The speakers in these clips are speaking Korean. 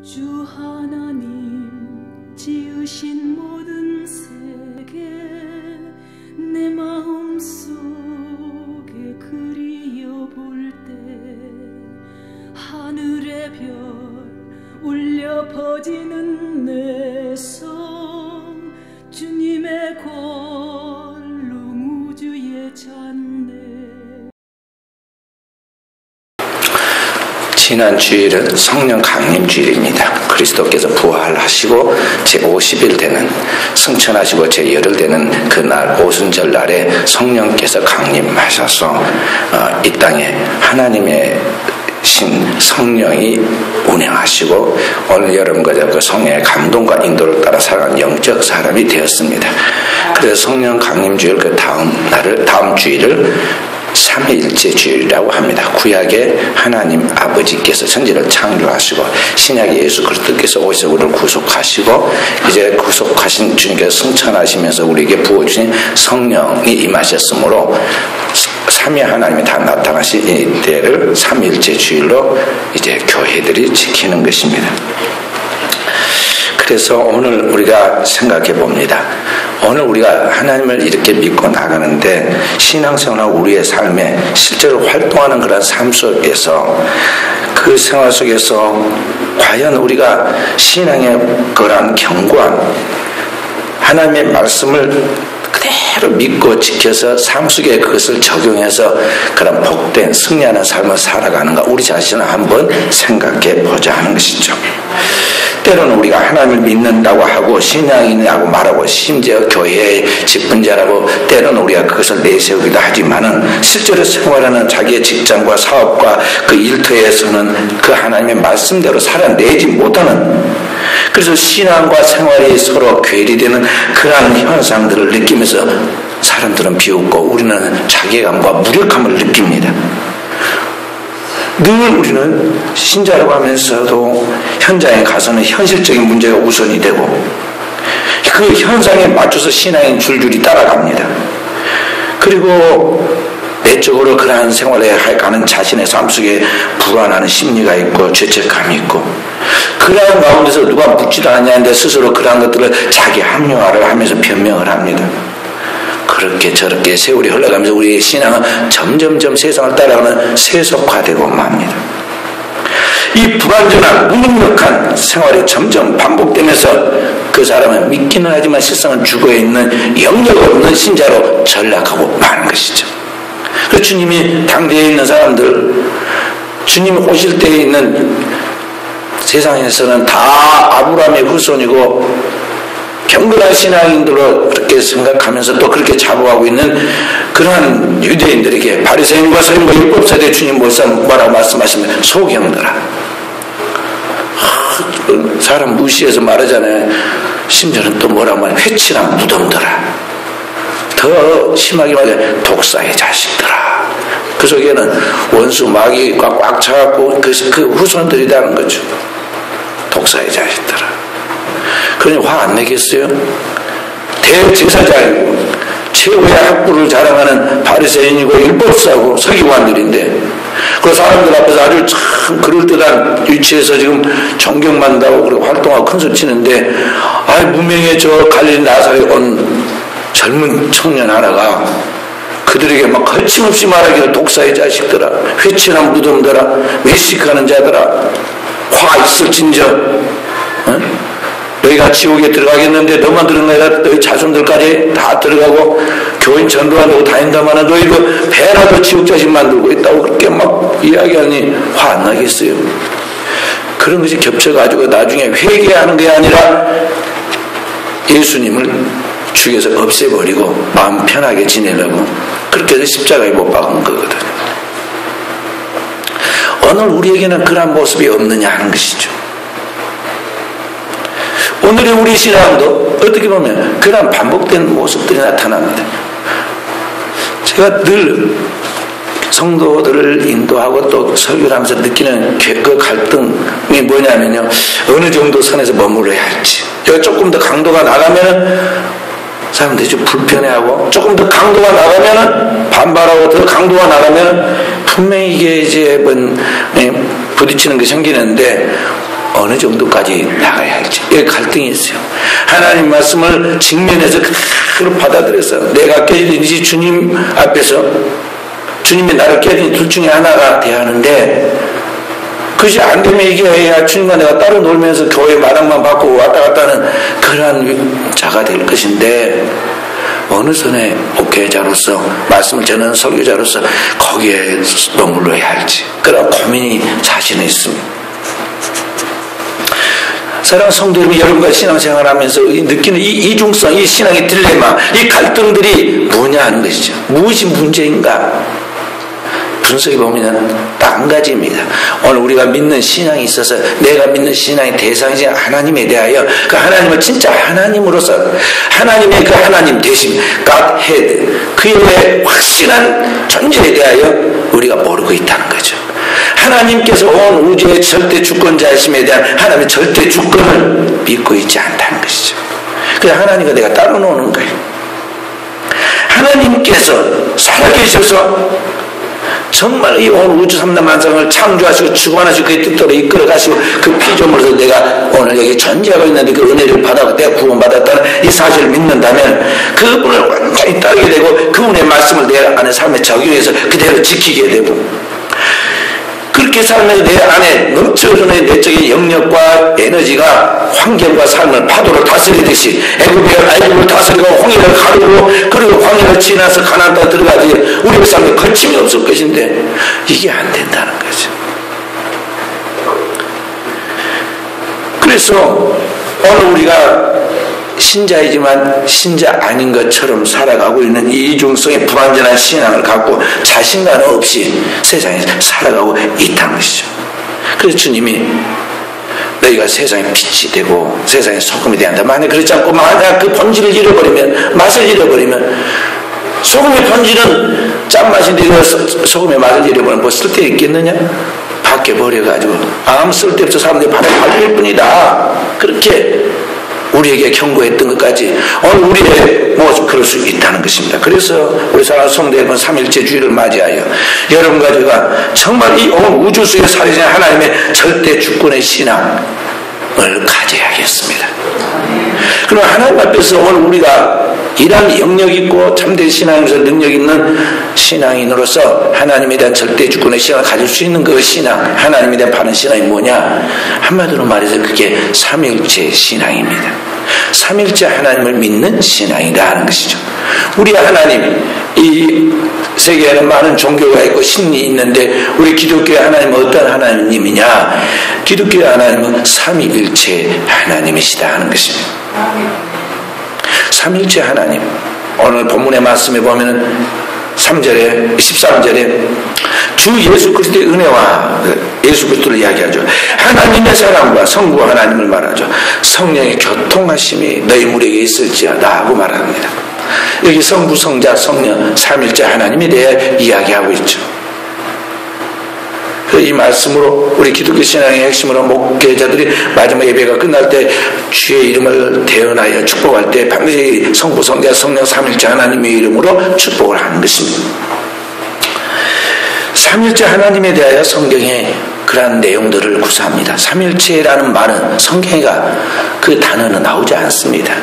주 하나님 지으신 모든 세계 내 마음속에 그리워볼 때 하늘의 별 울려 퍼지는 내 성 주님의 권능 우주에 찬네. 지난 주일은 성령 강림 주일입니다. 그리스도께서 부활하시고 제50일 되는 승천하시고 제10일 되는 그날 오순절 날에 성령께서 강림하셔서 이 땅에 하나님의 신 성령이 운행하시고 오늘 여러분과 그 성령의 감동과 인도를 따라 살아가는 영적 사람이 되었습니다. 그래서 성령 강림 주일 그 다음 주일을 삼위일체 주일이라고 합니다. 구약의 하나님 아버지께서 천지를 창조하시고 신약의 예수 그리스도께서 오셔서 우리를 구속하시고 이제 구속하신 주님께서 승천하시면서 우리에게 부어주신 성령이 임하셨으므로 삼위 하나님이 다 나타나신 이 때를 삼위일체 주일로 이제 교회들이 지키는 것입니다. 그래서 오늘 우리가 생각해 봅니다. 오늘 우리가 하나님을 이렇게 믿고 나가는데 신앙생활 우리의 삶에 실제로 활동하는 그런 삶 속에서 그 생활 속에서 과연 우리가 신앙의 그런 견고한 하나님의 말씀을 그대로 믿고 지켜서 삶 속에 그것을 적용해서 그런 복된 승리하는 삶을 살아가는가 우리 자신을 한번 생각해 보자 하는 것이죠. 때로는 우리가 하나님을 믿는다고 하고 신앙인이라고 말하고 심지어 교회의 직분자라고 때로는 우리가 그것을 내세우기도 하지만은 실제로 생활하는 자기의 직장과 사업과 그 일터에서는 그 하나님의 말씀대로 살아내지 못하는, 그래서 신앙과 생활이 서로 괴리되는 그러한 현상들을 느끼면서 사람들은 비웃고 우리는 자괴감과 무력함을 느낍니다. 늘 우리는 신자라고 하면서도 현장에 가서는 현실적인 문제가 우선이 되고 그 현상에 맞춰서 신앙인 줄줄이 따라갑니다. 그리고 내적으로 그러한 생활에 가는 자신의 삶 속에 불안하는 심리가 있고 죄책감이 있고 그러한 가운데서 누가 묻지도 않냐는데 스스로 그러한 것들을 자기 합리화를 하면서 변명을 합니다. 그렇게 저렇게 세월이 흘러가면서 우리의 신앙은 점점점 세상을 따라가는 세속화되고 맙니다. 이 불완전한 무능력한 생활이 점점 반복되면서 그 사람은 믿기는 하지만 실상은 죽어있는 영역 없는 신자로 전락하고 마는 것이죠. 그래서 주님이 당대에 있는 사람들, 주님이 오실 때에 있는 세상에서는 다 아브라함의 후손이고 경건한 신앙인들로 그렇게 생각하면서 또 그렇게 자부하고 있는 그러한 유대인들에게 바리새인과 서인과 율법사대 주님 뭐라고 말씀하시면 소경들아, 사람 무시해서 말하잖아요. 심지어는 또 뭐라고 말해, 회칠한 무덤들아, 더 심하게 말해 독사의 자식들아. 그 속에는 원수 마귀가 꽉 차갖고 그 후손들이라는 거죠. 독사의 자식들아. 그러니 화 안 내겠어요? 대제사장이고 최고의 학부를 자랑하는 바리새인이고 율법사고 서기관들인데 그 사람들 앞에서 아주 참 그럴듯한 위치에서 지금 존경받는다고 그리고 활동하고 큰소리 치는데 무명의 저 갈릴리 나사렛 온 젊은 청년 하나가 그들에게 막 거침없이 말하기를 독사의 자식들아, 회칠한 무덤들아, 외식하는 자들아, 화 있을진저, 너희가 지옥에 들어가겠는데 너만 들어가야 너희 자손들까지 다 들어가고 교인 전도하려고 다닌다마는 너희 그 배라도 지옥 자식 만들고 있다고 그렇게 막 이야기하니 화 안 나겠어요? 그런 것이 겹쳐가지고 나중에 회개하는 게 아니라 예수님을 죽여서 없애버리고 마음 편하게 지내려고 그렇게 해서 십자가에 못 박은 거거든요. 오늘 우리에게는 그런 모습이 없느냐 하는 것이죠. 오늘의 우리 신앙도 어떻게 보면 그런 반복된 모습들이 나타납니다. 제가 늘 성도들을 인도하고 또 설교를 하면서 느끼는 그 갈등이 뭐냐면요, 어느 정도 선에서 머물러야 할지. 여기 조금 더 강도가 나가면은 사람들이 좀 불편해하고, 조금 더 강도가 나가면은 반발하고, 더 강도가 나가면은 분명히 이게 이제 부딪히는 게 생기는데, 어느 정도까지 나가야 할지. 여기 갈등이 있어요. 하나님 말씀을 직면해서 그대로 받아들여서 내가 깨지든지 주님 앞에서 주님이 나를 깨지든지 둘 중에 하나가 돼야 하는데, 그것이 안 되면 이게 해야 주님과 내가 따로 놀면서 교회 마당만 받고 왔다 갔다 하는 그러한 자가 될 것인데, 어느 선에 목회자로서 말씀을 전하는 설교자로서 거기에 머물러야 할지, 그런 고민이 자신은 있습니다. 사랑하는 성도 여러분, 여러분과 신앙생활하면서 느끼는 이 이중성, 이 신앙의 딜레마, 이 갈등들이 뭐냐 하는 것이죠. 무엇이 문제인가? 분석해 보면 딱 한 가지입니다. 오늘 우리가 믿는 신앙이 있어서 내가 믿는 신앙의 대상이신 하나님에 대하여 그 하나님을 진짜 하나님으로서 하나님의 그 하나님 대신 Godhead, 그의 확실한 존재에 대하여 우리가 모르고 있다는 거죠. 하나님께서 온 우주의 절대 주권자이심에 대한 하나님의 절대 주권을 믿고 있지 않다는 것이죠. 그래서 하나님과 내가 따로 노는 거예요. 하나님께서 살아계셔서 정말 이 온 우주 삼단만상을 창조하시고 주관하시고 그의 뜻대로 이끌어가시고 그 피조물에서 내가 오늘 여기 존재하고 있는데 그 은혜를 받아서 내가 구원받았다는 이 사실을 믿는다면 그분을 완전히 따르게 되고 그분의 말씀을 내 안에 삶에 적용해서 그대로 지키게 되고, 그렇게 살면서 내 안에 넘쳐주는 내적인 영역과 에너지가 환경과 삶을 파도로 다스리듯이 애굽을 다스리고 홍해를 가르고 그리고 황해를 지나서 가나안 땅에 들어가지 우리 삶에 거침이 없을 것인데 이게 안 된다는 거죠. 그래서 오늘 우리가 신자이지만 신자 아닌 것처럼 살아가고 있는 이 이중성의 불완전한 신앙을 갖고 자신감 없이 세상에 살아가고 있다는 것이죠. 그래서 주님이 너희가 세상의 빛이 되고 세상의 소금이 되한다. 만약 그렇지 않고 만약 그 본질을 잃어버리면, 맛을 잃어버리면, 소금의 본질은 짠맛인데 소금의 맛을 잃어버리면 뭐 쓸데 있겠느냐? 밖에 버려가지고 아무 쓸데없어 사람들이 발에 발릴 뿐이다. 그렇게 우리에게 경고했던 것까지 오늘 우리의 모습 그럴 수 있다는 것입니다. 그래서 우리 사랑하는 성도 여러분, 3일째 주일을 맞이하여 여러분과 제가 정말 이 온 우주 속에 살아계신 하나님의 절대 주권의 신앙을 가져야겠습니다. 그럼 하나님 앞에서 오늘 우리가 이러한 영역 있고 참된 신앙에서 능력 있는 신앙인으로서 하나님에 대한 절대 주권의 신앙을 가질 수 있는 그 신앙, 하나님에 대한 바른 신앙이 뭐냐? 한마디로 말해서 그게 삼일체 신앙입니다. 삼일체 하나님을 믿는 신앙이라는 것이죠. 우리 하나님, 이 세계에는 많은 종교가 있고 신이 있는데 우리 기독교의 하나님은 어떤 하나님이냐? 기독교의 하나님은 삼위일체 하나님이시다 하는 것입니다. 삼일체 하나님. 오늘 본문의 말씀에 보면은 3절에 13절에 주 예수 그리스도의 은혜와 예수 그리스도를 이야기하죠. 하나님의 사랑과 성부 하나님을 말하죠. 성령의 교통하심이 너희 무리에게 있을지어다 하고 말합니다. 여기 성부, 성자, 성령 삼일째 하나님에 대해 이야기하고 있죠. 이 말씀으로 우리 기독교 신앙의 핵심으로 목회자들이 마지막 예배가 끝날 때 주의 이름을 대언하여 축복할 때 반드시 성부, 성자, 성령 삼일째 하나님의 이름으로 축복을 하는 것입니다. 삼일째 하나님에 대하여 성경에 그러한 내용들을 구사합니다. 삼일체라는 말은 성경에가 그 단어는 나오지 않습니다.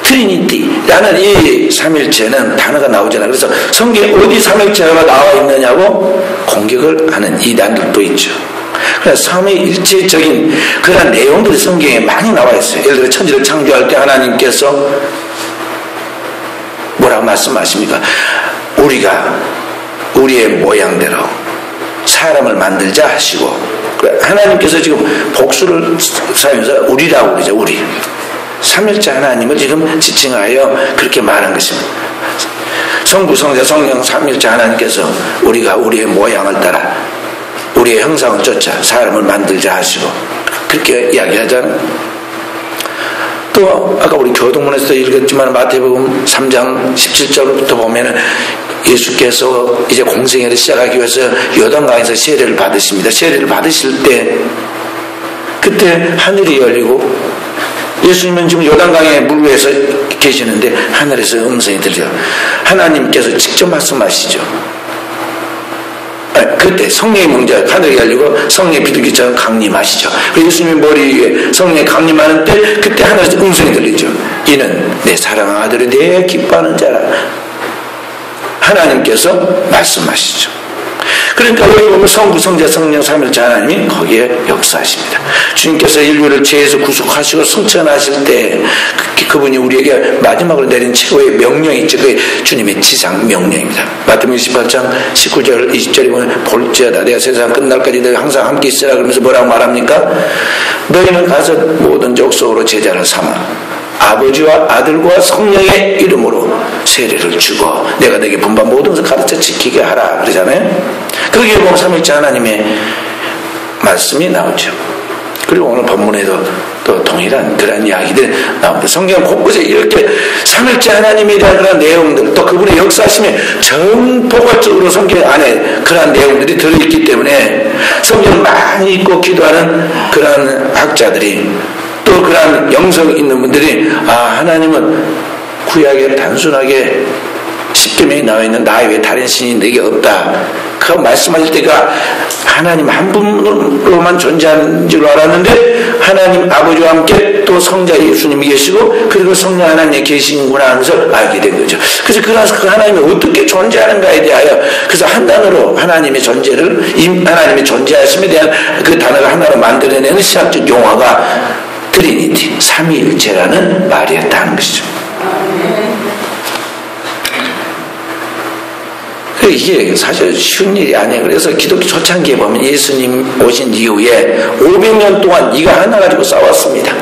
트리니티라는 이 삼일체는 단어가 나오잖아요. 그래서 성경에 어디 삼일체가 나와 있느냐고 공격을 하는 이단들도 있죠. 그래서 삼위일체적인 그런 내용들이 성경에 많이 나와 있어요. 예를 들어 천지를 창조할 때 하나님께서 뭐라고 말씀하십니까? 우리가 우리의 모양대로 사람을 만들자 하시고, 하나님께서 지금 복수를 사용해서 우리라고 그러죠. 우리 삼일째 하나님을 지금 지칭하여 그렇게 말한 것입니다. 성부, 성자, 성령 삼일째 하나님께서 우리가 우리의 모양을 따라 우리의 형상을 쫓아 사람을 만들자 하시고 그렇게 이야기하잖아요. 또 아까 우리 교동문에서 읽었지만 마태복음 3장 17절부터 보면은 예수께서 이제 공생애를 시작하기 위해서 요단강에서 세례를 받으십니다. 세례를 받으실 때 그때 하늘이 열리고 예수님은 지금 요단강의 물 위에서 계시는데 하늘에서 음성이 들려. 하나님께서 직접 말씀하시죠. 그 그때 성령의 명절 하늘이 열리고 성령의 비둘기처럼 강림하시죠. 예수님의 머리 위에 성령이 강림하는 때 그때 하늘에서 음성이 들리죠. 이는 내 사랑하는 아들이 내 기뻐하는 자라. 하나님께서 말씀하시죠. 그러니까 여기 보면 성부, 성자, 성령, 삼위일체 하나님이 거기에 역사하십니다. 주님께서 인류를 죄에서 구속하시고 승천하실 때 그분이 우리에게 마지막으로 내린 최고의 명령이 있죠. 그게 주님의 지상 명령입니다. 마태복음 28장 19절 20절에 보면 볼지어다 내가 세상 끝날까지 너희 항상 함께 있으라 그러면서 뭐라고 말합니까? 너희는 가서 모든 족속으로 제자를 삼아 아버지와 아들과 성령의 이름으로 세례를 주고 내가 너에게 분반 모든 것을 가르쳐 지키게 하라 그러잖아요. 거기에 보면 삼위일체 하나님의 말씀이 나오죠. 그리고 오늘 본문에도 또 동일한 그런 이야기들 나옵니다. 성경 곳곳에 이렇게 삼위일체 하나님에 대한 그런 내용들 또 그분의 역사심이 전포괄적으로 성경 안에 그런 내용들이 들어있기 때문에 성경을 많이 읽고 기도하는 그런 학자들이 또 그런 영성 있는 분들이 하나님은 구약에 단순하게 십계명이 나와 있는 나 외에 다른 신이 내게 없다. 그 말씀하실 때가 하나님 한 분으로만 존재하는 줄 알았는데 하나님 아버지와 함께 또 성자 예수님이 계시고 그리고 성령 하나님이 계시는구나 하는 것을 알게 된 거죠. 그래서 그 하나님이 어떻게 존재하는가에 대하여 그래서 한 단어로 하나님의 존재를 하나님의 존재하심에 대한 그 단어를 하나로 만들어내는 신학적 용어가 트리니티, 삼위일체라는 말이었다는 것이죠. 이게 사실 쉬운 일이 아니에요. 그래서 기독교 초창기에 보면 예수님 오신 이후에 500년 동안 이가 하나 가지고 싸웠습니다.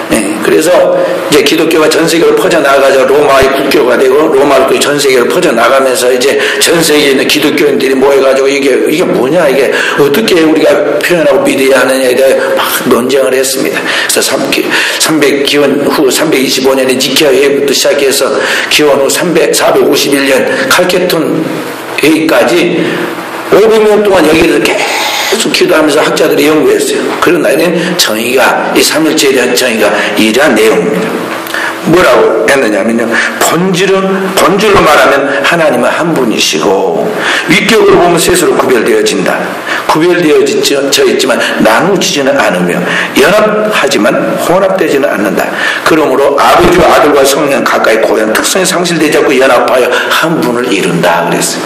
네, 그래서 이제 기독교가 전 세계로 퍼져나가서 로마의 국교가 되고 로마로 전 세계로 퍼져나가면서 이제 전 세계에 있는 기독교인들이 모여가지고 이게 뭐냐 이게 어떻게 우리가 표현하고 믿어야 하느냐에 대해 막 논쟁을 했습니다. 그래서 300 기원 후 325년에 니케아 회의부터 시작해서 기원 후 451년 칼케톤 회의까지 500년 동안 여기에서 계속 기도하면서 학자들이 연구했어요. 그런 날에는 정의가 이 삼일체에 대한 정의가 이러한 내용입니다. 뭐라고 했느냐면요. 본질로 말하면 하나님은 한 분이시고 위격으로 보면 셋으로 구별되어진다. 구별되어져 있지만 나누지는 않으며 연합하지만 혼합되지는 않는다. 그러므로 아버지와 아들과 성령 가까이 고연 특성이 상실되지 않고 연합하여 한 분을 이룬다 그랬어요.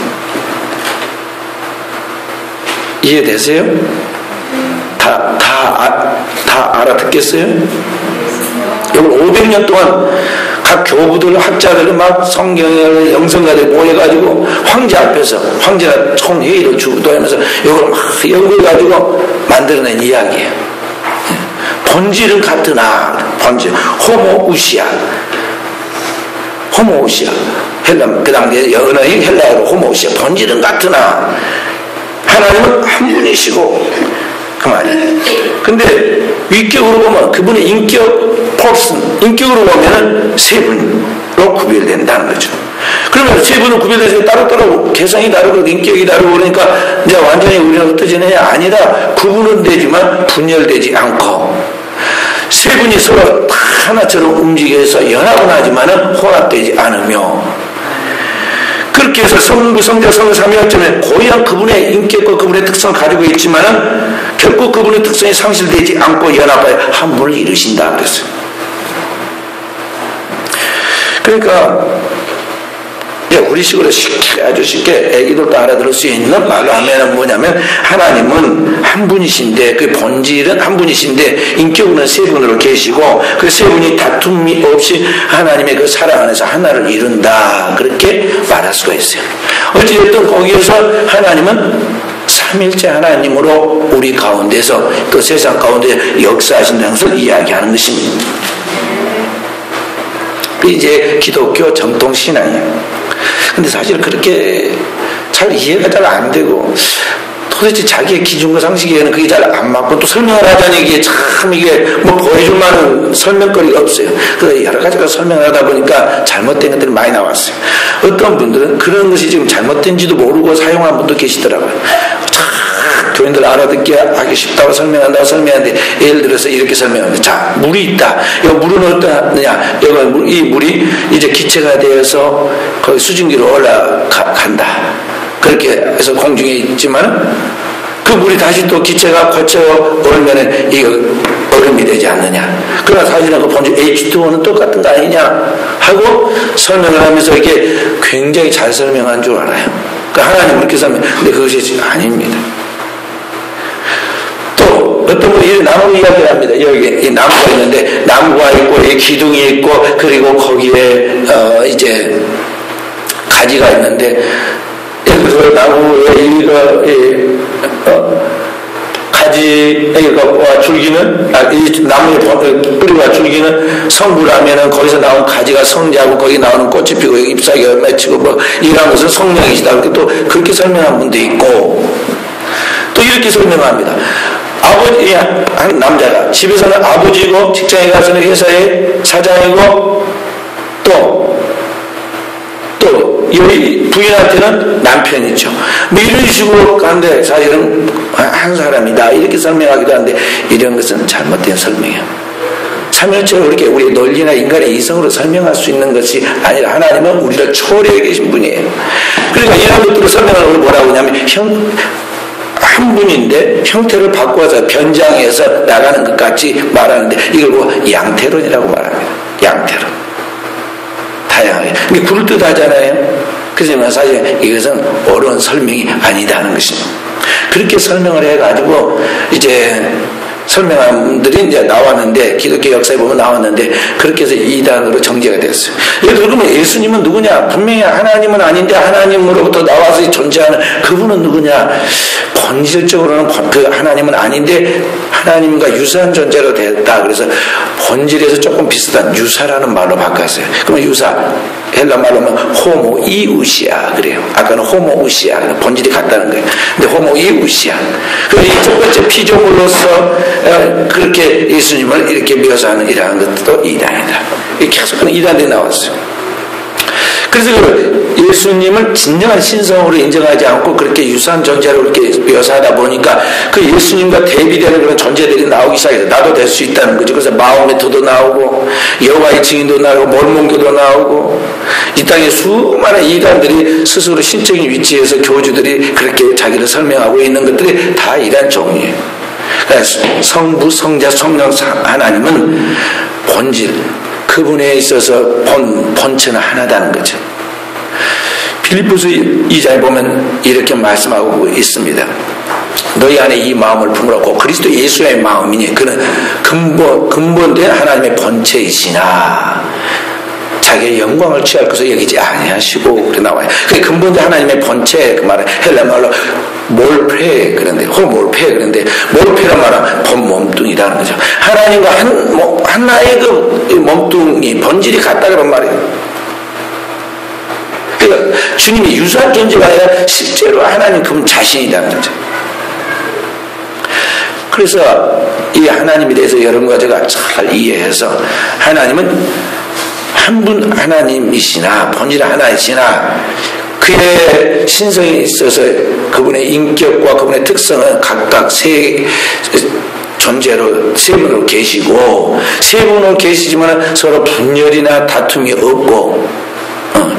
이해되세요? 다 알아듣겠어요? 여기 500년 동안 각 교부들, 학자들, 막 성경을 영성가들 모여가지고 황제 앞에서 황제가 총회의를 주도하면서 이걸 막 연구해가지고 만들어낸 이야기예요. 본질은 같으나 본질 호모우시아 헬라 그 당시에 언어인 헬라어로 호모우시아 본질은 같으나 하나님은 한 분이시고 그 말이에요. 근데 위격으로 보면 그분의 인격으로 보면은 세 분으로 구별된다는 거죠. 그러면 세 분으로 구별돼서 따로따로 개성이 다르고 인격이 다르고 그러니까 이제 완전히 우리는 흩어지느냐 아니라 구분은 되지만 분열되지 않고 세 분이 서로 다 하나처럼 움직여서 연합은 하지만은 혼합되지 않으며 그렇게 해서 성부, 성자, 성령, 삼위일체는 고유한 그분의 인격과 그분의 특성을 가지고 있지만은 결국 그분의 특성이 상실되지 않고 연합하여 한 분을 이루신다 그랬어요. 그러니까 우리식으로 아주 쉽게 애기들도 알아들을 수 있는 말로 하면 뭐냐면 하나님은 한 분이신데 그 본질은 한 분이신데 인격은 세 분으로 계시고 그 세 분이 다툼이 없이 하나님의 그 사랑 안에서 하나를 이룬다 그렇게 말할 수가 있어요. 어찌됐든 거기에서 하나님은 삼일체 하나님으로 우리 가운데서 또 세상 가운데 역사하신다는 것을 이야기하는 것입니다. 그게 이제 기독교 정통 신앙이에요. 근데 사실 그렇게 잘 이해가 잘 안 되고 도대체 자기의 기준과 상식에는 그게 잘 안 맞고 또 설명을 하자니 이게 참 이게 뭐 보여줄 만한 설명거리가 없어요. 그래서 여러 가지가 설명을 하다 보니까 잘못된 것들이 많이 나왔어요. 어떤 분들은 그런 것이 지금 잘못된지도 모르고 사용한 분도 계시더라고요. 교인들 알아듣기 하기 쉽다고 설명하는데 예를 들어서 이렇게 설명합니다. 자, 물이 있다. 이 물은 어떠느냐? 이 물이 이제 기체가 되어서 거기 수증기로 올라간다. 그렇게 해서 공중에 있지만 그 물이 다시 또 기체가 거쳐 얼면은 이거 얼음이 되지 않느냐. 그러나 사실은 그 본질 H2O는 똑같은 거 아니냐 하고 설명을 하면서 이게 굉장히 잘 설명한 줄 알아요. 그러니까 하나님 그렇게 설명하는데 그것이 아닙니다. 또 어떤 분이 나무 이야기를 합니다. 여기 이 나무가 있는데 나무가 있고 이 기둥이 있고 그리고 거기에 이제 가지가 있는데 그 나무의 가지와 줄기는 이 나무의 뿌리와 줄기는 성부라면은 거기서 나온 가지가 성자고 거기 나오는 꽃이 피고 잎사귀가 맺히고 뭐 이런 것은 성령이시다. 이렇게 또 그렇게 설명한 분도 있고 또 이렇게 설명합니다. 아버지 한 남자가 집에서는 아버지고 직장에 가서는 회사의 사장이고 또 여기 부인한테는 남편이죠. 뭐 이런 식으로 가는데 사실은 한 사람이다 이렇게 설명하기도 하는데 이런 것은 잘못된 설명이에요. 참여처럼 그렇게 우리 논리나 인간의 이성으로 설명할 수 있는 것이 아니라 하나님은 우리를 초월해 계신 분이에요. 그러니까 이런 것들을 설명하는 뭐라고 하냐면 한 분인데 형태를 바꿔서 변장해서 나가는 것 같이 말하는데 이걸 뭐 양태론이라고 말합니다. 양태론. 다양하게. 이게 그럴듯하잖아요. 그렇지만 사실 이것은 어려운 설명이 아니다는 것입니다. 그렇게 설명을 해가지고 이제 설명한 분들이 이제 나왔는데 기독교 역사에 보면 나왔는데 그렇게 해서 이단으로 정제가 됐어요. 그러면 예수님은 누구냐? 분명히 하나님은 아닌데 하나님으로부터 나와서 존재하는 그분은 누구냐? 본질적으로는 그 하나님은 아닌데 하나님과 유사한 존재로 됐다. 그래서 본질에서 조금 비슷한 유사라는 말로 바꿨어요. 그러면 유사 헬라 말로 하면 호모이우시아 그래요. 아까는 호모우시아 본질이 같다는 거예요. 근데 호모이우시아 그래서 이 첫 번째 피조물로서 그렇게 예수님을 이렇게 묘사하는 이러한 것도 이단이다. 계속 이단이 나왔어요. 그래서 예수님을 진정한 신성으로 인정하지 않고 그렇게 유사한 존재로 이렇게 묘사하다 보니까 그 예수님과 대비되는 그런 존재들이 나오기 시작해서 나도 될 수 있다는 거죠. 그래서 마호메트도 나오고 여호와의 증인도 나오고 몰몬교도 나오고 이 땅에 수많은 이단들이 스스로 신적인 위치에서 교주들이 그렇게 자기를 설명하고 있는 것들이 다 이단 종류예요. 그러니까 성부, 성자, 성령 하나님은 본질 그분에 있어서 본체는 하나다는 거죠. 빌립보서 2장에 보면 이렇게 말씀하고 있습니다. 너희 안에 이 마음을 품으라고 그리스도 예수의 마음이니 그는 근본된 하나님의 본체이시나 자기의 영광을 취할 것을 여기지 아니하시고 그래 나와요. 그 근본된 하나님의 본체 그 말은 헬라 말로 몰페 그런데 호몰페 그런데 몰페란 말은 본 몸뚱이라는 거죠. 하나님과 하나의 그 몸뚱이 본질이 같다 그런 말이에요. 그러니까 주님이 유사한 존재가 아니라 실제로 하나님 그분 자신이라는 거죠. 그래서 이 하나님에 대해서 여러분과 제가 잘 이해해서 하나님은 한 분 하나님이시나 본질 하나이시나 그의 신성에 있어서 그분의 인격과 그분의 특성은 각각 세 존재로 세 분으로 계시고 세 분으로 계시지만 서로 분열이나 다툼이 없고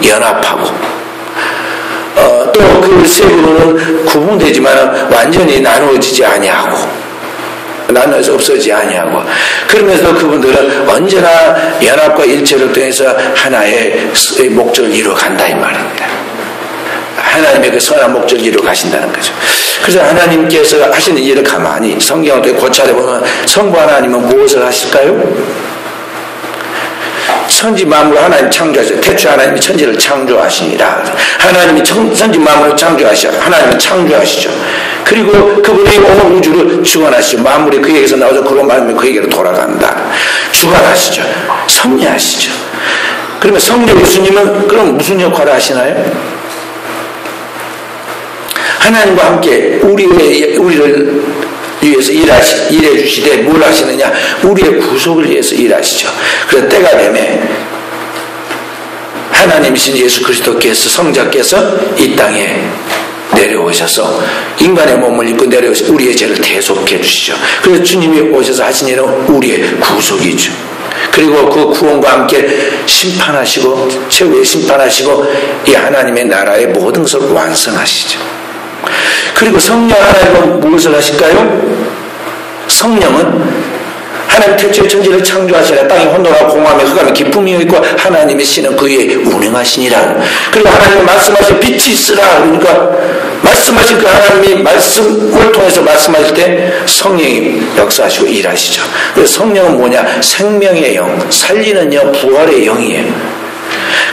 연합하고 또 그 세 분은 구분되지만 완전히 나누어지지 아니하고 나눠서 없어지지 아니하고 그러면서 그분들은 언제나 연합과 일체를 통해서 하나의 목적을 이루어간다 이 말입니다. 하나님의 그 선한 목적을 이루어가신다는 거죠. 그래서 하나님께서 하시는 일을 가만히 성경을 통해 고찰해 보면 성부 하나님은 무엇을 하실까요? 천지 만물을 하나님 창조하시죠. 태초에 하나님이 천지를 창조하시니라. 하나님이 천지 만물을 창조하시죠. 하나님은 창조하시죠. 그리고 그분이 온 우주를 주관하시죠. 만물이 그에게서 나오죠. 그로 말하면 그에게로 돌아간다. 주관하시죠. 섭리하시죠. 그러면 성령 예수님은 그럼 무슨 역할을 하시나요? 하나님과 함께 우리를 위해서 일해 주시되 뭘 하시느냐? 우리의 구속을 위해서 일하시죠. 그래서 때가 되면 하나님이신 예수 그리스도께서 성자께서 이 땅에 내려오셔서 인간의 몸을 입고 내려오셔서 우리의 죄를 대속해 주시죠. 그래서 주님이 오셔서 하신 일은 우리의 구속이죠. 그리고 그 구원과 함께 심판하시고 최후의 심판하시고 이 하나님의 나라의 모든 것을 완성하시죠. 그리고 성령 하나님은 무엇을 하실까요? 성령은 하나님 태초에 천지를 창조하시라. 땅이 혼돈하고 공허하며 흑암에 기쁨이 있고 하나님의 신은 그 위에 운행하시니라. 그리고 하나님이 말씀하신 빛이 있으라. 그러니까 말씀하신 그 하나님이 말씀을 통해서 말씀하실 때 성령이 역사하시고 일하시죠. 그래서 성령은 뭐냐? 생명의 영, 살리는 영, 부활의 영이에요.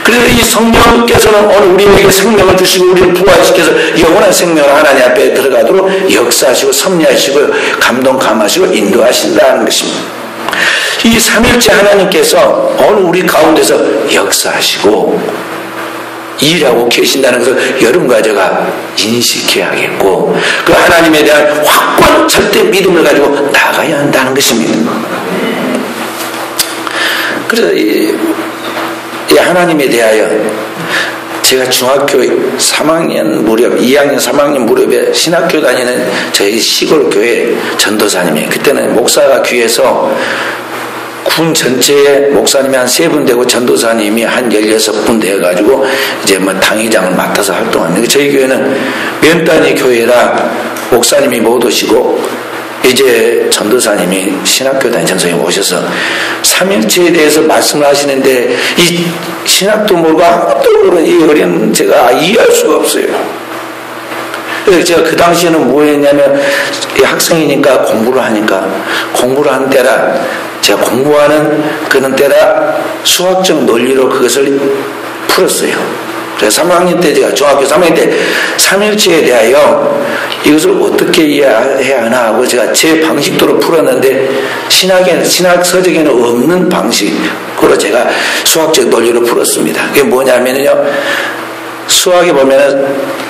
그래서 이 성령께서는 오늘 우리에게 생명을 주시고 우리를 부활시켜서 영원한 생명을 하나님 앞에 들어가도록 역사하시고 섭리하시고 감동 감하시고 인도하신다는 것입니다. 이 삼일째 하나님께서 오늘 우리 가운데서 역사하시고 일하고 계신다는 것을 여러분과 제가 인식해야겠고 그 하나님에 대한 확고한 절대 믿음을 가지고 나가야 한다는 것입니다. 그래서 이 하나님에 대하여 제가 중학교 3학년 무렵 2학년 3학년 무렵에 신학교 다니는 저희 시골 교회 전도사님이 그때는 목사가 귀해서 군 전체에 목사님이 한 3분 되고 전도사님이 한 16분 돼가지고 이제 뭐 당회장을 맡아서 활동합니다. 저희 교회는 면 단위 교회라 목사님이 못 오시고 이제 전도사님이 신학교 다니는 전도사님이 오셔서 삼일체에 대해서 말씀을 하시는데 이 신학도 모르고 아무것도 모르는 이 어린 제가 이해할 수가 없어요. 그래서 제가 그 당시에는 뭐 했냐면 학생이니까 공부를 하는 때라 제가 공부하는 그런 때라 수학적 논리로 그것을 풀었어요. 그래서 3학년 때 제가 중학교 3학년 때 삼일체에 대하여 이것을 어떻게 이해해야 하나 하고 제가 제 방식대로 풀었는데 신학 서적에는 없는 방식으로 제가 수학적 논리로 풀었습니다. 그게 뭐냐면요, 수학에 보면은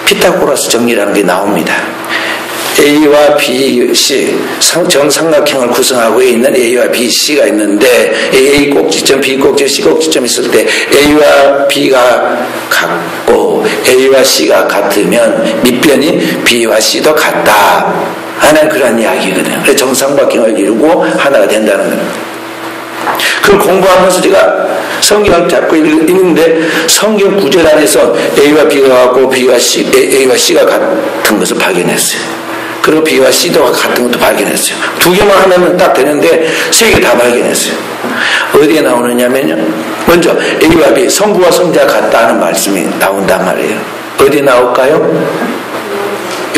피타고라스 정리라는 게 나옵니다. A와 B, C 정삼각형을 구성하고 있는 A와 B, C가 있는데 A 꼭지점, B 꼭지점, C 꼭지점 있을 때 A와 B가 같고 A와 C가 같으면 밑변이 B와 C도 같다 하는 그런 이야기거든요. 그래서 정삼각형을 이루고 하나가 된다는 거예요. 그걸 공부하면서 제가 성경을 자꾸 읽는데 성경 구절 안에서 A와 B가 같고 B와 C, A와 C가 같은 것을 발견했어요. 그리고 B와 C도 같은 것도 발견했어요. 2개만 하면 딱 되는데 3개 다 발견했어요. 어디에 나오느냐면요, 먼저 A와 B, 성부와 성자가 같다는 말씀이 나온단 말이에요. 어디 나올까요?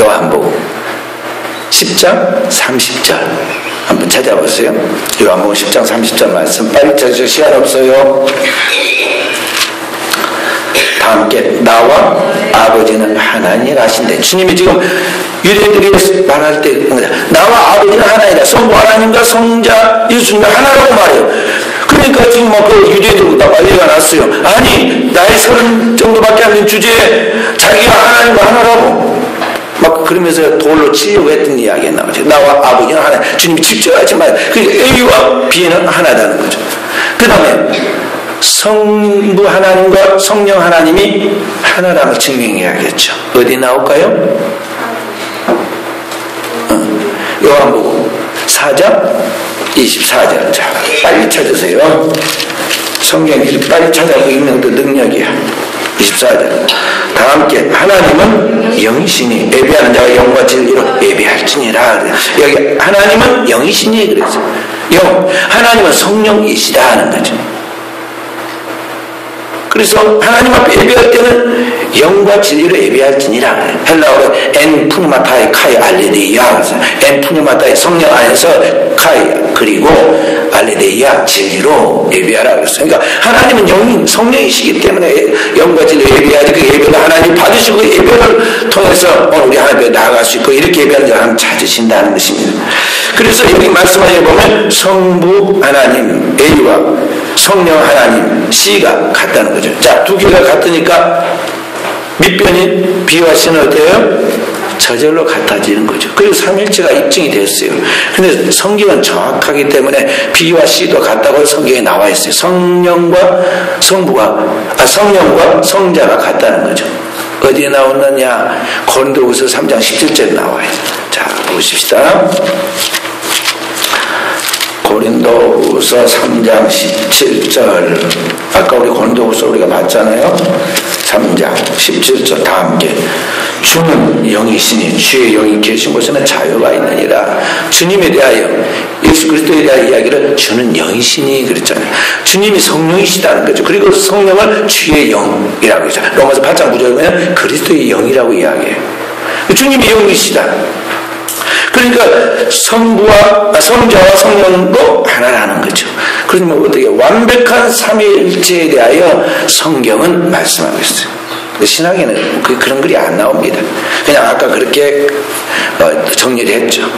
요한복음 10장 30절 한번 찾아보세요. 요한복음 10장 30절 말씀 빨리 찾으세요. 시간 없어요. 다 함께 나와 아버지는 하나님이라 하신대. 주님이 지금 유대인들이 말할 때 나와 아버지는 하나이라, 성부 하나님과 성자 예수님이 하나라고 말해요. 그러니까 지금 막 그 유대인들보다 난리가 났어요. 아니 나이 30 정도밖에 안 된 주제에 자기가 하나님과 하나라고 막 그러면서 돌로 치려고 했던 이야기가 나오죠. 나와 아버지는 하나. 주님이 직접 하지만 그 A와 B는 하나라는 거죠. 그 다음에 성부 하나님과 성령 하나님이 하나라는 걸 증명해야겠죠. 어디 나올까요? 요한복음 4장 24절. 자, 빨리 찾으세요. 성경을 빨리 찾아보고 읽는 것도 능력이야. 24절. 다 함께 하나님은 영이시니 예배하는 자가 영과 진리로 예배할지니라. 여기 하나님은 영이시니 그래서 영, 하나님은 성령이시다 하는 거죠. 그래서 하나님 앞에 예배할 때는 영과 진리로 예배할지니라. 헬라어로 엔 푸니마타이 카이 알레데이아. 엔 푸니마타이 성령 안에서 카이 그리고 알레데이아 진리로 예배하라 그랬어요. 그러니까 하나님은 영 성령이시기 때문에 영과 진리로 예배하지 그 예배를 하나님 받으시고 그 예배를 통해서 우리 하나님 앞에 나아갈 수 있고 이렇게 예배하는 자를 하나님 찾으신다는 것입니다. 그래서 여기 말씀하시게 보면 성부 하나님 A와 성령 하나님 C가 같다는 거죠. 자, 2개가 같으니까 밑변인 B와 C는 어때요? 저절로 같아지는 거죠. 그리고 삼일체가 입증이 됐어요. 근데 성경은 정확하기 때문에 B와 C도 같다고 성경에 나와 있어요. 성령과 성자가 같다는 거죠. 어디에 나오느냐? 고린도후서 3장 17절에 나와요. 자, 보십시다. 고린도후서 3장 17절, 아까 우리 고린도후서 우리가 봤잖아요. 3장 17절 다 함께. 주는 영이시니 주의 영이 계신 곳에는 자유가 있느니라. 주님에 대하여, 예수 그리스도에 대한 이야기를 주는 영이시니 그랬잖아요. 주님이 성령이시다는 거죠. 그리고 성령을 주의 영이라고 했잖아요. 로마서 8장 9절에 보면 그리스도의 영이라고 이야기해요. 주님이 영이시다. 그러니까 성자와 성령도 하나라는 거죠. 그러면 어떻게 완벽한 삼위일체에 대하여 성경은 말씀하고 있어요. 신학에는 그런 글이 안 나옵니다. 그냥 아까 그렇게 정리를 했죠.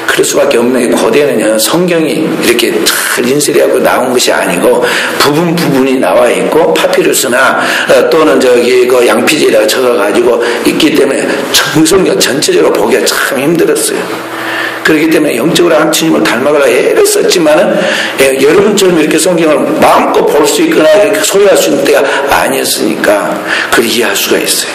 그럴 수밖에 없는 게 고대는요, 성경이 이렇게 잘 인쇄되고 나온 것이 아니고 부분이 나와 있고 파피루스나 또는 그 양피지에다가 적어가지고 있기 때문에 성경 전체적으로 보기가 참 힘들었어요. 그렇기 때문에 영적으로 한 주님을 닮아가려 애를 썼지만은 여러분처럼 이렇게 성경을 마음껏 볼 수 있거나 이렇게 소유할 수 있는 때가 아니었으니까 그걸 이해할 수가 있어요.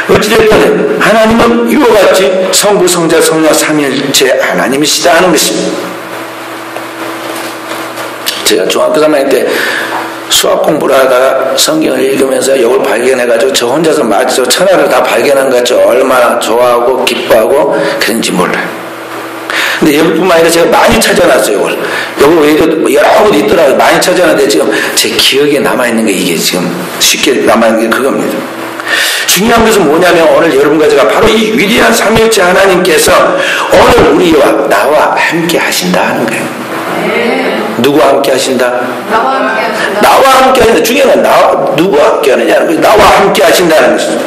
어찌됐든 하나님은 이와 같이 성부, 성자, 성령 삼위일체 하나님이시다 하는 것입니다. 제가 중학교 3학년 때 수학 공부를 하다가 성경을 읽으면서 이걸 발견해가지고 저 혼자서 마치 천하를 다 발견한 것 같이 얼마나 좋아하고 기뻐하고 그런지 몰라요. 근데 이것뿐만 아니라 제가 많이 찾아놨어요. 이걸 외에도 여러 곳 있더라고요. 많이 찾아놨는데 지금 제 기억에 남아있는 게 이게 지금 쉽게 남아있는 게 그겁니다. 중요한 것은 뭐냐면 오늘 여러분과 제가 바로 이 위대한 삼위일체 하나님께서 오늘 우리와 나와 함께 하신다 하는 거예요. 누구와 함께 하신다? 나와 함께 하신다. 나와 함께 하신다. 중요한 건 누구와 함께 하느냐는 거예요. 나와 함께 하신다는 것이죠.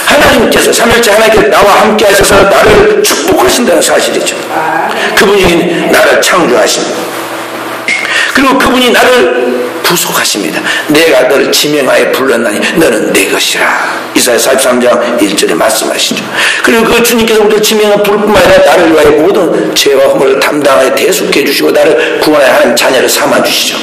하나님께서 삼위일체 하나님께서 나와 함께 하셔서 나를 축복하신다는 사실이죠. 그분이 나를 창조하십니다. 그리고 그분이 나를 부속하십니다. 내가 너를 지명하여 불렀나니 너는 내 것이라. 이사야 43장 1절에 말씀하시죠. 그리고 그 주님께서 우리를 지명하여 부를 뿐만 아니라 나를 위하여 모든 죄와 허물을 담당하여 대속해 주시고 나를 구원하여 하나님 자녀를 삼아 주시죠.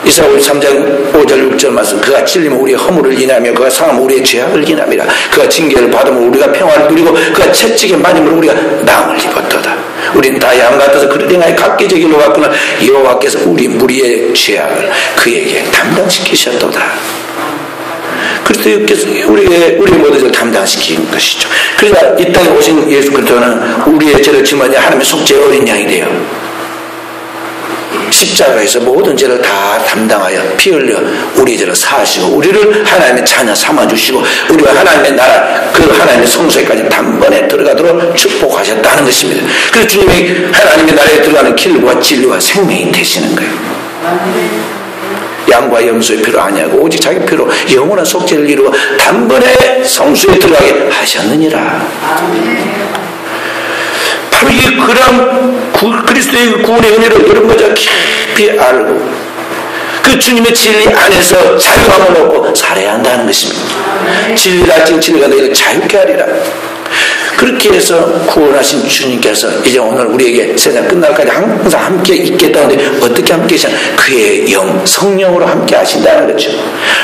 이사야 53장 5절 6절 말씀. 그가 찔리면 우리의 허물을 인하며 그가 상하면 우리의 죄악을 인함이라. 그가 징계를 받으면 우리가 평화를 누리고 그가 채찍에 맞으면 우리가 낭을 입었도다. 우린 다 양 같아서 그를 향하여 각기의 길로 갔구나. 여호와께서 우리 무리의 죄악을 그에게 담당시키셨도다. 그리스도께서 우리 모두를 담당시킨 것이죠. 그러니까 이 땅에 오신 예수 그리스도는 우리의 죄를 지면서 하나님의 속죄의 어린 양이 돼요. 십자가에서 모든 죄를 다 담당하여 피 흘려 우리 죄를 사하시고 우리를 하나님의 자녀 삼아주시고 우리가 하나님의 나라 그 하나님의 성소에까지 단번에 들어가도록 축복하셨다는 것입니다. 그래서 주님이 하나님의 나라에 들어가는 길과 진리와 생명이 되시는 거예요. 양과 염소의 피로 아니하고 오직 자기 피로 영원한 속죄를 이루어 단번에 성소에 들어가게 하셨느니라. 바로 이 그런 그리스도의 구원의 은혜를 여러분과 제가 깊이 알고 그 주님의 진리 안에서 자유함을 얻고 살아야 한다는 것입니다. 진리가 진 진리가 너희를 자유케 하리라. 그렇게 해서 구원하신 주님께서 이제 오늘 우리에게 세상 끝날까지 항상 함께 있겠다는데 어떻게 함께 하시냐? 그의 영, 성령으로 함께 하신다는 거죠.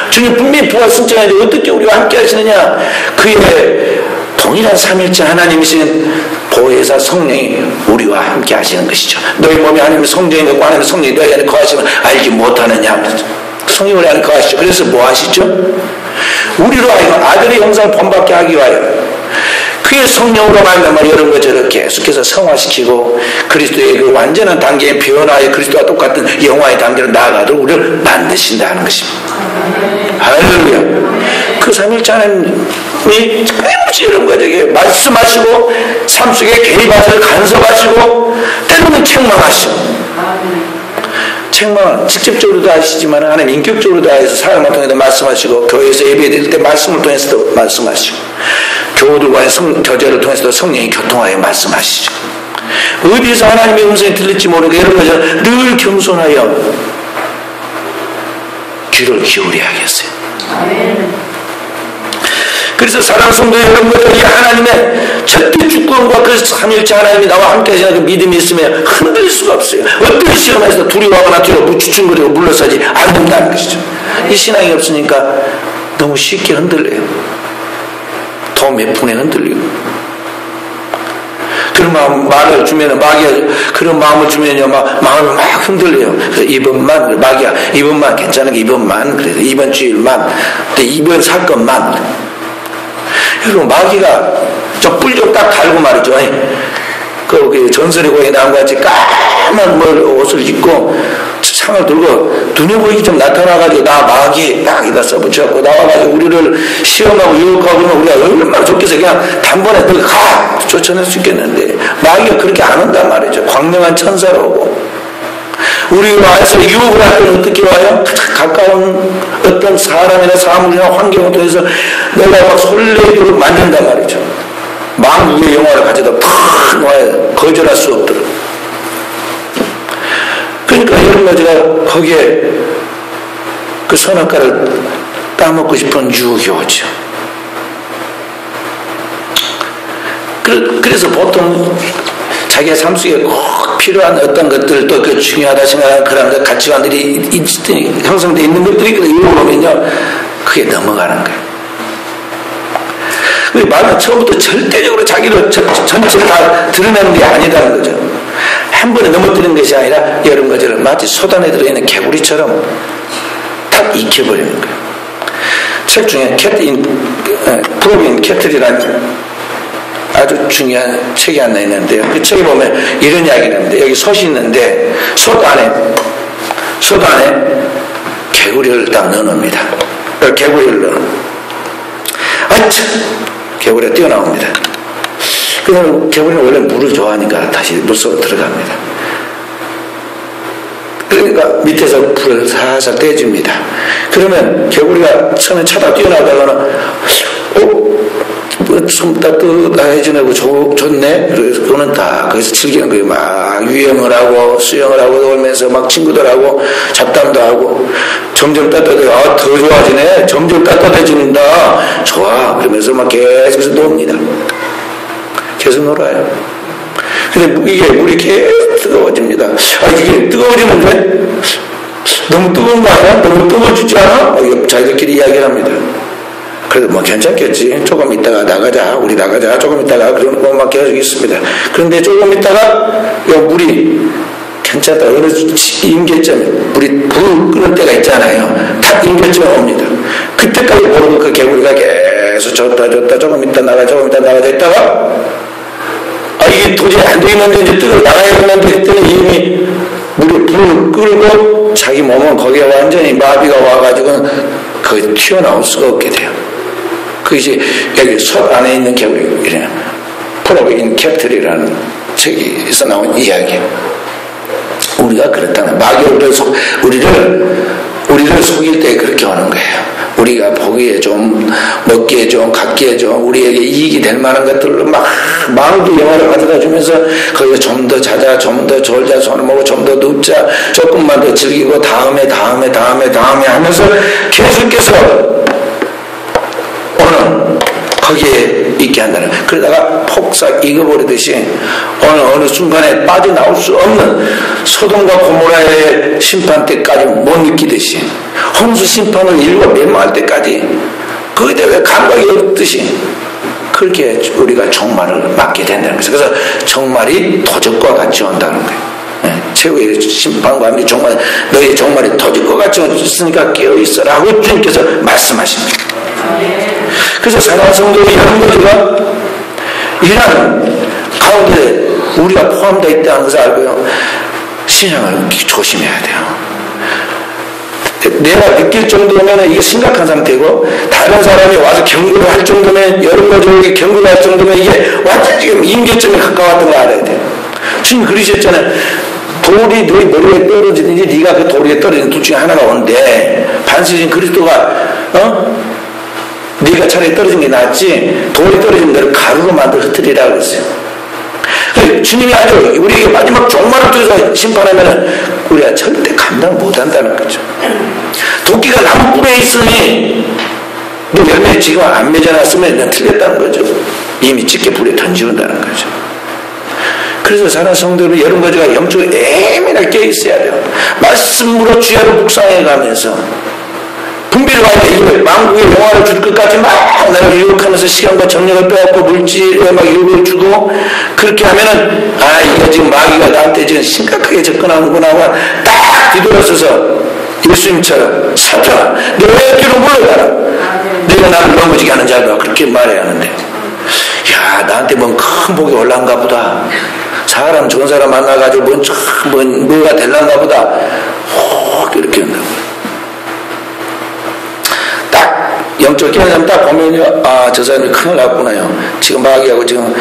주님 분명히 부활 승천하는데 어떻게 우리와 함께 하시느냐? 그의 동일한 삼위일체 하나님이신 보혜사 성령이 우리와 함께 하시는 것이죠. 너희 몸이 하나님의 성령인 것과 하나님의 성령이 너희 안에 거하시면 알지 못하느냐? 성령이 우리 안에 거하시죠. 그래서 뭐 하시죠? 우리로 하여금 아들의 형상을 본받게 하기 위하여 그의 성령으로 말미암아 여러분과 저를 계속해서 성화시키고 그리스도의 그 완전한 단계에 변화하여 그리스도와 똑같은 영화의 단계로 나아가도록 우리를 만드신다 하는 것입니다. 할렐루야. 그 삼위일체 하나님이 끊임없이 여러분과 저에게 말씀하시고 삶 속에 개입하셔서 간섭하시고 때로는 책망하시고 책망은 직접적으로도 하시지만 하나님 인격적으로도 하셔서 사람을 통해서 말씀하시고 교회에서 예배드릴 때 말씀을 통해서도 말씀하시고 교우들과의 교제를 통해서도 성령이 교통하여 말씀하시죠. 어디서 하나님의 음성이 들릴지 모르게 여러분은 늘 겸손하여 귀를 기울여야겠어요. 그래서 사랑하는 성도 여러분들, 이 하나님의 절대 주권과 그 삼위일체 하나님이 나와 함께 하시는 그 믿음이 있으면 흔들릴 수가 없어요. 어떤 시험에서도 두려워하거나 뒤로 주춤거리고 물러서지 않는다는 것이죠. 이 신앙이 없으니까 너무 쉽게 흔들려요. 더 몇 분에 흔들리고. 그런 말을 주면은 마귀가 그런 마음을 주면요 마음이 막 흔들려요. 그래서 이번만 마귀야 이번만 괜찮은 게 이번만 그래서 이번 주일만 또 이번 사건만 여러분 마귀가 저 뿔 좀 딱 갈고 말이죠. 그 전설의 고양이 나무같이 까만 옷을 입고 창을 들고 눈에 보이기 좀 나타나가지고 나 마귀 딱 이다 써붙여갖고 나와가지고 우리를 시험하고 유혹하고 그러면 우리가 얼마나 좋겠어. 그냥 단번에 너 가 쫓아낼 수 있겠는데 마귀가 그렇게 안 온단 말이죠. 광명한 천사로 오고 우리 안에서 유혹을 할 때는 어떻게 와요? 가까운 어떤 사람이나 사물이나 환경을 통해서 내가 막 설레도록 만든단 말이죠. 망국의 영화를 가져다 팍 놓아요. 거절할 수 없도록. 그러니까 이런 가지가 거기에 그 선악과를 따먹고 싶은 유혹이 오죠. 그래서 보통 자기의 삶 속에 꼭 필요한 어떤 것들 또 그 중요하다 생각하는 그런 가치관들이 형성되어 있는 것들이 유혹하면요 그게 넘어가는 거예요. 말은 처음부터 절대적으로 자기를 전체를 다 드러내는 게 아니라는 거죠. 한 번에 넘어뜨리는 것이 아니라 여러 가지를 마치 소단에 들어있는 개구리처럼 탁 익혀버리는 거예요. 책 중에 프로빈 캐틀이라는 아주 중요한 책이 하나 있는데요. 그 책에 보면 이런 이야기를 합니다. 여기 솥이 있는데 솥 안에 개구리를 딱 넣어놓습니다. 개구리를 넣어놓습니다. 아차! 개구리가 뛰어나옵니다. 그럼 개구리는 원래 물을 좋아하니까 다시 물속으로 들어갑니다. 그러니까 밑에서 불을 살살 떼줍니다. 그러면 개구리가 처음에 쳐다 뛰어나가다가는 좀 따뜻해지고 좋네? 그래서 그거는 다 거기서 즐기는 거예요. 막 유영을 하고 수영을 하고 놀면서 막 친구들하고 잡담도 하고 점점 따뜻해. 더 좋아지네. 점점 따뜻해진다. 좋아. 그러면서 막 계속해서 놉니다. 계속 놀아요. 근데 이게 물이 계속 뜨거워집니다. 이게 뜨거워지면 왜? 너무 뜨거운 거 아니야? 너무 뜨거워지지 않아? 자기들끼리 이야기를 합니다. 그래도 뭐 괜찮겠지. 조금 있다가 나가자. 우리 나가자. 조금 있다가 그런 거 막 계속 있습니다. 그런데 조금 있다가 물이 괜찮다. 어느 임계점에 물이 불을 끄는 때가 있잖아요. 딱 임계점에 옵니다. 그때까지 모르고 그 개구리가 계속 줬다 조금 있다 나가 조금 있다 나가자 있다가 이게 도저히 안 되겠는데 이제 뜨거 나가야겠는데 그때는 이미 물이 불을 끄고 자기 몸은 거기에 완전히 마비가 와가지고 거기서 튀어나올 수가 없게 돼요. 그것이 여기 솥 안에 있는 개구리, 프로빈 캐틀이라는 책에서 나온 이야기예요. 우리가 그렇다는 마귀를 우리를 속일 때 그렇게 하는 거예요. 우리가 보기에 좀, 먹기에 좀, 갖기에 좀, 우리에게 이익이 될 만한 것들로 막 마음도 영화를 가져다 주면서 거기에 좀 더 자자, 좀 더 졸자, 손을 먹고 좀 더 눕자, 조금만 더 즐기고 다음에 하면서 계속해서 오늘 거기에 있게 한다는 거예요. 그러다가 폭삭 익어버리듯이 어느 순간에 빠져나올 수 없는 소돔과 고모라의 심판 때까지 못 느끼듯이 홍수 심판을 일과 멸망할 때까지 거기에 대해 감각이 없듯이 그렇게 우리가 종말을 맞게 된다는 거죠. 그래서 종말이 도적과 같이 온다는 거예요. 최후의 심판과 함께 종말, 너희 종말이 도적과 같이 있으니까 깨어있어라 하고 주님께서 말씀하십니다. 그래서 사랑하는 성도들이 이런 것들과 이런 가운데 우리가 포함되어 있다는 것을 알고요. 신앙을 조심해야 돼요. 내가 느낄 정도면 이게 심각한 상태고 다른 사람이 와서 경고를 할 정도면 여러 가지 경고를 할 정도면 이게 완전 지금 임계점에 가까웠던 걸 알아야 돼요. 주님 그러셨잖아요. 돌이 너희 머리에 떨어지든지 네가 그 돌에 떨어지는 둘 중에 하나가 오는데 반드시 그리스도가 네가 차라리 떨어진 게 낫지 돌이 떨어진 너를 가루로 만들 흩으리라 그랬어요. 주님이 아주 우리에게 마지막 종말을 통해서 심판하면 우리가 절대 감당 못한다는 거죠. 도끼가 나무 뿔에 있으니 너 열매 지금 안 맺어놨으면 넌 틀렸다는 거죠. 이미 짙게 불에 던지운다는 거죠. 그래서 사랑하는 성도들은 여러 가지가 영적으로 예민하게 깨어있어야 돼요. 말씀으로 주야로 묵상해 가면서 분별과 이걸 만국의 영화를 줄 것까지 막 나를 유혹하면서 시간과 정력을 빼앗고 물질에 막 유혹을 그렇게 하면은 이게 지금 마귀가 나한테 지금 심각하게 접근하는구나 하고 딱 뒤돌아서서 예수님처럼 사탄아 너 왜 뒤로 물러가라 내가 나를 넘어지게 하는 자가 그렇게 말해야 하는데 야 나한테 뭔 큰 복이 올라온가 보다 사람 좋은 사람 만나가지고 뭐가 될란가 보다 이렇게 한다고 딱 영적 깨달음 딱 보면요 저 사람이 큰일 났구나요 지금 마귀하고 지금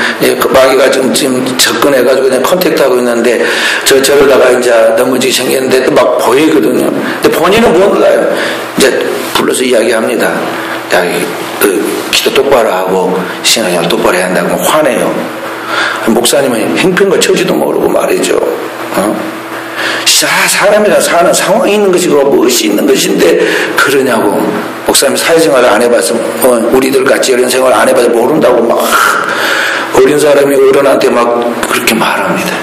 마귀가 지금 접근해가지고 그냥 컨택트하고 있는데 저러다가 이제 넘어지게 생겼는데 또 막 보이거든요 근데 본인은 몰라요 이제 불러서 이야기합니다 야 기도 똑바로 하고 신앙생활 똑바로 해야 한다고 화내요 목사님은 행편과 처지도 모르고 말이죠 사람이라 사는 상황이 있는 것이고 무엇이 있는 것인데 그러냐고 목사님 사회생활을 안 해봐서 우리들 같이 이런 생활 안 해봐서 모른다고 막 어린 사람이 어른한테 막 그렇게 말합니다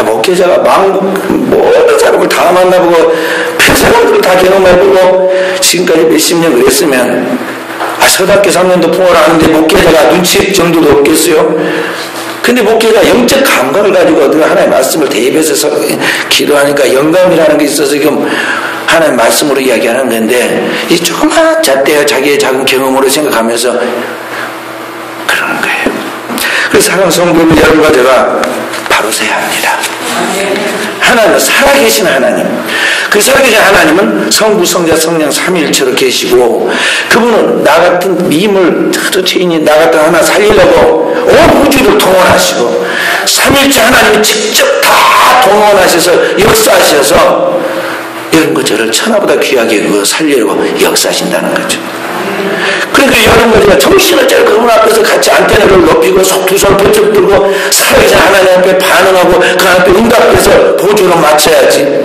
목회자가 모든 사람을 다 만나보고 별 사람들을 다 경험해보고 지금까지 몇십 년 그랬으면 서답게 3년도 풍어를 하는데 목회자가 눈치 정도도 없겠어요 근데 목회가 영적 감각을 가지고 하나님의 말씀을 대입해서 기도하니까 영감이라는 게 있어서 지금 하나님의 말씀으로 이야기하는 건데 이 조그만 잣대와 자기의 작은 경험으로 생각하면서 그러는 거예요. 그래서 사랑 성도는 여러분과 제가 바로 서야 합니다. 하나님은 살아계신 하나님 그 살아계신 하나님은 성부 성자 성령 삼위일체로 계시고 그분은 나 같은 미물 죄인인 나 같은 하나 살리려고 온 우주를 동원하시고 삼위일체 하나님이 직접 다 동원하셔서 역사하셔서 이런 거 저를 천하보다 귀하게 살리려고 역사하신다는 거죠. 그러니까 여러분과 제가 정신을 차려 그분 앞에서 같이 안테나를 높이고 두 손 번쩍 들고 살아계신 하나님 앞에 반응하고 그 앞에 응답해서 보조로 맞춰야지.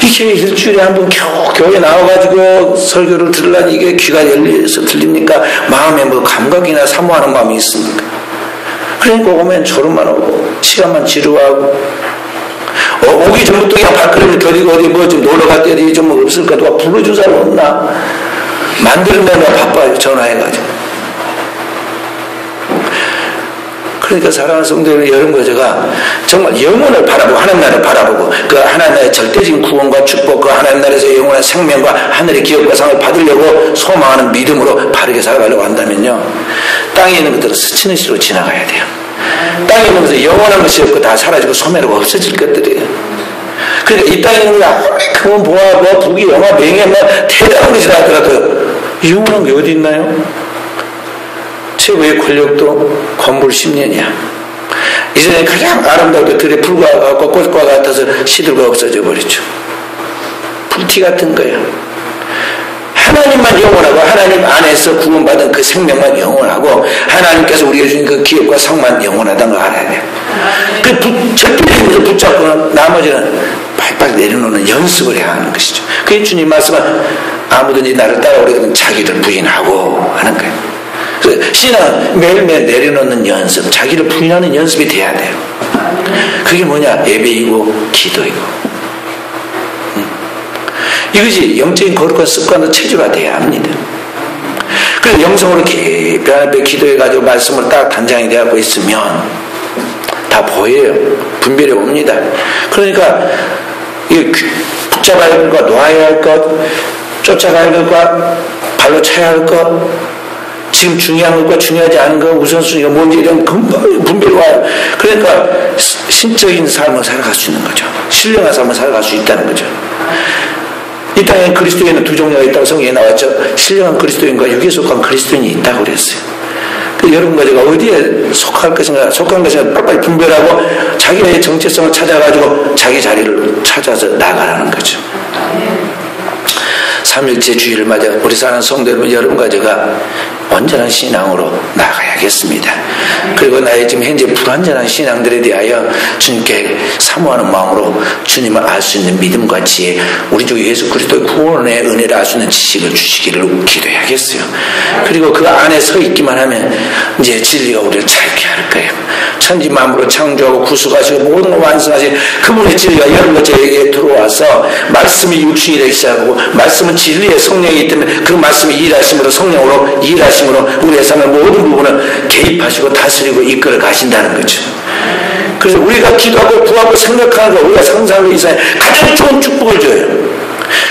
이게 일주일에 한 번 겨우 교회 나와가지고 설교를 들으려니 이게 귀가 열려서 들립니까? 마음에 뭐 감각이나 사모하는 마음이 있습니까? 그러니까 오면 졸음만 오고 시간만 지루하고 오기 전부터 그냥 발걸음을 겨리고 어디 뭐 좀 놀러 갈 때 좀 없을까? 누가 불러준 사람 없나? 만들면 바빠요. 전화해가지고. 그러니까 사랑하는 성도들 여러분과 제가 정말 영혼을 바라보고 하나님 나라를 바라보고 그 하나님 나라의 절대적인 구원과 축복 그 하나님 나라에서 영원한 생명과 하늘의 기업과 상을 받으려고 소망하는 믿음으로 바르게 살아가려고 한다면요 땅에 있는 것들은 스치는 시로 지나가야 돼요. 땅에 있는 것은 영원한 것이 없고 다 사라지고 소멸하고 없어질 것들이에요. 그러니까 이 땅에 있는 게 아무리 큰 보아 뭐 부귀 영화 명예 뭐 대단한 것이라 하더라도 영원한 게 어디 있나요? 최고의 권력도 건물 10년이야. 이전에 가장 아름답게 들의 풀과 같고 꽃과 같아서 시들고 없어져 버렸죠. 불티 같은 거예요. 하나님만 영원하고 하나님 안에서 구원받은 그 생명만 영원하고 하나님께서 우리에게 주신 그 기업과 상만 영원하다는 걸 알아야 돼요. 그 절대적으로 붙잡고 나머지는 빨리빨리 내려놓는 연습을 해야 하는 것이죠. 그게 주님 말씀은 아무든지 나를 따라오려거든 자기를 부인하고 하는 거예요. 신앙은 매일매일 내려놓는 연습, 자기를 부인하는 연습이 돼야 돼요. 그게 뭐냐? 예배이고 기도이고. 이것이 영적인 거룩한 습관으로 체질화돼야 합니다. 그래서 영성으로 깊이 기도해가지고 말씀을 딱 단장이 되어갖고 있으면 다 보여요. 분별해 옵니다. 그러니까 붙잡아야 할 것, 놓아야 할 것, 쫓아가야 할 것과 발로 차야 할 것, 지금 중요한 것과 중요하지 않은 것, 우선순위가 뭔지 이런 금방 분별이 와요. 그러니까 신적인 삶을 살아갈 수 있는 거죠. 신령한 삶을 살아갈 수 있다는 거죠. 이 땅에 그리스도인은 두 종류가 있다고 성경에 나왔죠. 신령한 그리스도인과 육에 속한 그리스도인이 있다고 그랬어요. 여러분과 제가 어디에 속한 것인가 빨리빨리 분별하고 자기의 정체성을 찾아가지고 자기 자리를 찾아서 나가라는 거죠. 삼일째 주일을 맞아 우리 사는 성도 여러분, 여러분과 제가 온전한 신앙으로 나아가야겠습니다. 그리고 나의 지금 현재 불완전한 신앙들에 대하여 주님께 사모하는 마음으로 주님을 알 수 있는 믿음과 지혜, 우리 주 예수 그리스도의 구원의 은혜를 알 수 있는 지식을 주시기를 기도해야겠어요. 그리고 그 안에 서 있기만 하면 이제 진리가 우리를 찾게 할 거예요. 천지 만물을 창조하고 구속하시고 모든 걸 완성하신 그분의 진리가 여러분과 저에게 들어와서 말씀이 육신이 되기 시작하고, 말씀은 진리의 성령이기 때문에 그 말씀이 일하심으로, 성령으로 일하심으로 우리의 삶의 모든 부분을 개입하시고 다스리고 이끌어 가신다는 거죠. 그래서 우리가 기도하고 구하고 생각하는 거, 우리가 상상하고 이상에 가장 좋은 축복을 줘요.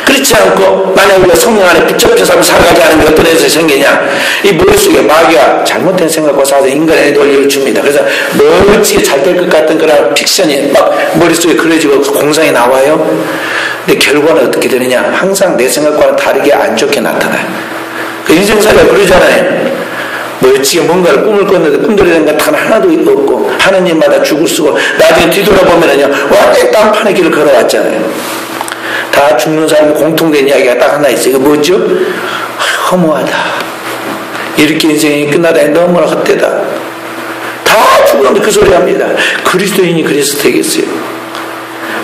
그렇지 않고 만약 우리가 성령 안에 붙잡혀서 살아가지 않으면 어떤 일이 생기냐, 이 머릿속에 마귀가 잘못된 생각과 사서 인간의 논리를 줍니다. 그래서 멀찍이 잘 될 것 같은 그런 픽션이 막 머릿속에 그려지고 공상이 나와요. 근데 결과는 어떻게 되느냐, 항상 내 생각과는 다르게 안 좋게 나타나요. 그 인생살이가 그러잖아요. 멀찍이 뭔가를 꿈을 꿨는데 꿈들이는 것 하나도 없고 하느님마다 죽을 쓰고 나중에 뒤돌아보면은요 완전히 딴판의 길을 걸어왔잖아요. 다 죽는 사람의 공통된 이야기가 딱 하나 있어요. 이거 뭐죠? 허무하다. 이렇게 인생이 끝나다니 너무나 헛되다. 다 죽었는데 그 소리 합니다. 그리스도인이 그래서 되겠어요.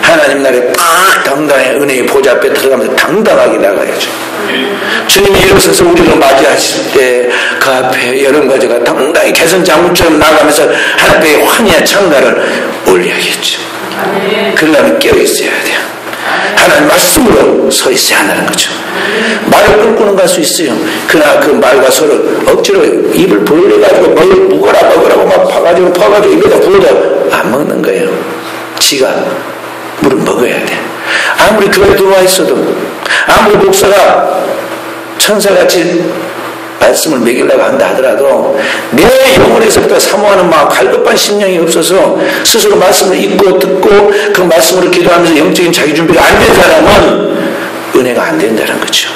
하나님 나라에 딱 당당히 은혜의 보좌 앞에 들어가면서 당당하게 나가야죠. 주님이 일어서서 우리를 맞이하실 때 그 앞에 여러분과 제가 당당히 개선장군처럼 나가면서 하나님의 환희와 창가를 올려야겠죠. 그러려면 깨어있어야 돼요. 하나님 말씀으로 서 있어야 한다는 거죠. 말을 끌고는 갈 수 있어요. 그러나 그 말과 서로 억지로 입을 벌려가지고 뭘 먹으라고 막 퍼가지고 입에다 부어도 안 먹는 거예요. 지가 물을 먹어야 돼. 아무리 교회 들어와 있어도, 아무리 목사가 천사같이 말씀을 먹이려고 한다 하더라도 내 영혼에서부터 사모하는 마음, 갈급한 심령이 없어서 스스로 말씀을 읽고 듣고 그 말씀으로 기도하면서 영적인 자기 준비가 안 된 사람은 은혜가 안 된다는 거죠.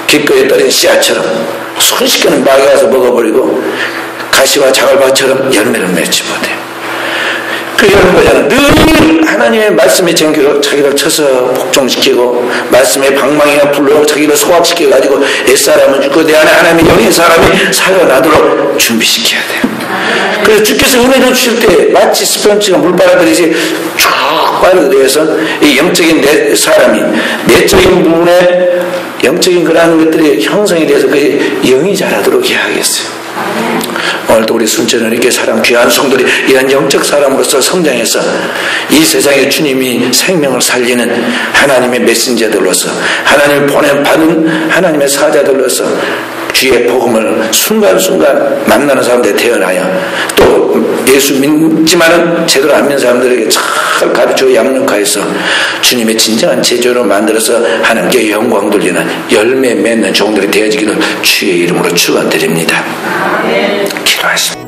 길거리에 떨어진 씨앗처럼 순식간에 마귀가 와서 먹어버리고 가시와 자갈밭처럼 열매를 맺지 못해요. 그 여러분은 늘 하나님의 말씀의 전기로 자기를 쳐서 복종시키고 말씀의 방망이나 불로 자기를 소화시켜가지고 옛사람은 죽고 내 안에 하나님의 영의 사람이 살아나도록 준비시켜야 돼요. 그래서 주께서 은혜를 주실 때 마치 스펀지가 물 빨아들이지 쭉 빨아들여서 이 영적인 내 사람이 내적인 부분에 영적인 그러한 것들이 형성이 돼서 그 영이 자라도록 해야 하겠어요. 오늘도 우리 순천을 이렇게 사랑 귀한 성들이 이런 영적 사람으로서 성장해서 이 세상에 주님이 생명을 살리는 하나님의 메신저들로서 하나님을 받은 하나님의 사자들로서 주의 복음을 순간순간 만나는 사람들이 태어나요. 또 예수 믿지만은 제대로 안 믿는 사람들에게 잘 가르쳐 양육하여서 주님의 진정한 제자로 만들어서 하나님께 영광 돌리는 열매 맺는 종들이 되어지기를 주의 이름으로 축원드립니다. 기도하십니다.